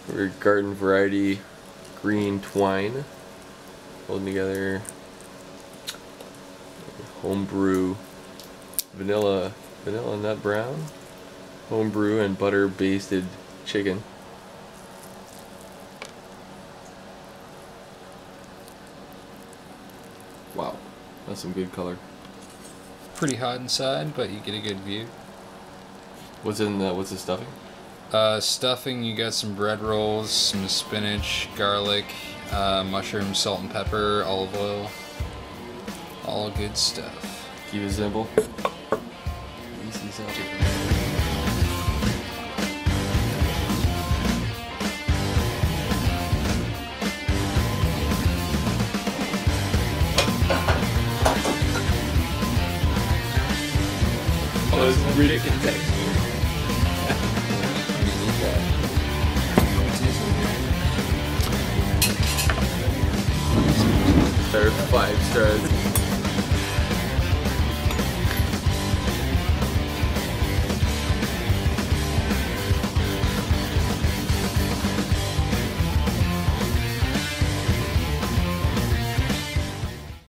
We're garden variety green twine, holding together homebrew vanilla nut brown, homebrew and butter basted chicken. Wow, that's some good color. Pretty hot inside, but you get a good view. What's in the stuffing? Stuffing, you got some bread rolls, some spinach, garlic, mushrooms, salt and pepper, olive oil. All good stuff. Keep it simple. Easy stuff. Oh, it's really good texture. Start 5 stars.